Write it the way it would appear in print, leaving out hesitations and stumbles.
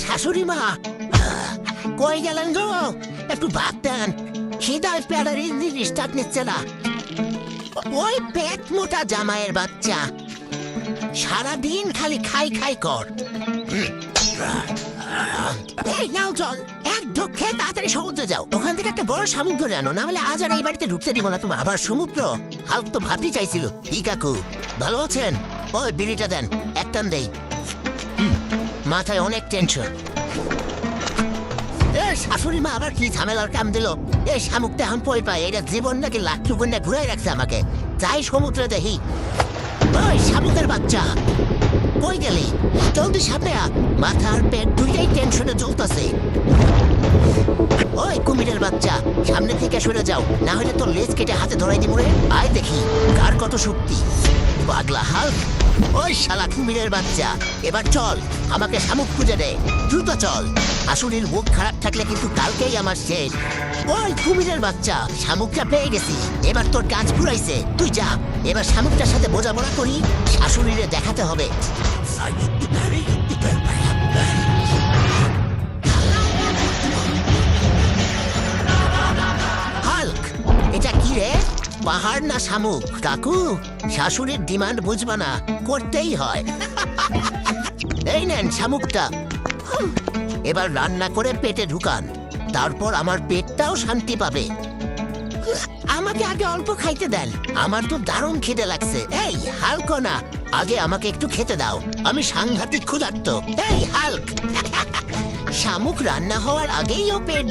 শাশুড়ি মা কই গেলেন গো? একটু ভাত দেন, খিদায় পেটের ইঞ্জিন স্টার্ট নিচ্ছে না। ওই পেট মোটা জামাইয়ের বাচ্চা সারাদিন খালি খাই খাই কর। এই নাও জল, এক ঢোক খেয়ে তাড়াতাড়ি সমুদ্রে যাও। ওখান থেকে একটা বড় শামুক ধরে আনো, না হলে আজ আর এই বাড়িতে ঢুকতে দিব না তুমি। আবার সমুদ্র? হালক তো ভাবতে চাইছিল। কি কাকু ভালো আছেন? ওই বিড়িটা দেন, এক টান দেই। মাথায় অনেক টেনশন। শাশুড়ি মা আবার কি ঝামেলার কাম দিল? এই শামুকটা এখন পয় পায়, এটা জীবন নাকি লাট্টু কন্যা ঘুরাই রাখছে আমাকে। যাই সমুদ্রে দেখি। ওই শামুকের বাচ্চা কই গেলি? জলদি সামনে আ, মাথা আর পেট দুইটাই টেনশনে জ্বলতেছে। ওই কুমিরের বাচ্চা সামনে থেকে সরে যাও, না হলে তোর লেজ কেটে হাতে ধরাই দিব রে। আয় দেখি কার কত শক্তি। পাগলা হাল্ক। ওই শালা কুমিরের বাচ্চা, এবার চল আমাকে শামুক খুঁজে দে, দ্রুত চল। শাশুড়ির মুখ খারাপ থাকলে কিন্তু কালকেই আমার শেষ। ওই কুমিরের বাচ্চা, শামুকটা পেয়ে গেছি, এবার তোর কাজ পুরাইছে। তুই যা, এবার শামুকটার সাথে বোঝাপড়া করি, শাশুড়িরে দেখাতে হবে। হাল্ক, এটা কি রে? পাহাড় না শামুক? কাকু শাশুড়ির ডিমান্ড বুঝবা না, করতেই হয়। এই নেন শামুকটা, এবার রান্না করে পেটে ঢুকান, তারপর আমার পেটটাও শান্তি পাবে। আমাকে আগে অল্প খাইতে দেন, আমার তো দারুণ খিদে লাগছে। এই হাল্ক না, আগে আমাকে একটু খেতে দাও, আমি সাংঘাতিক ক্ষুধার্ত। এই হাল্ক, শামুক রান্না হওয়ার আগেই ও পেট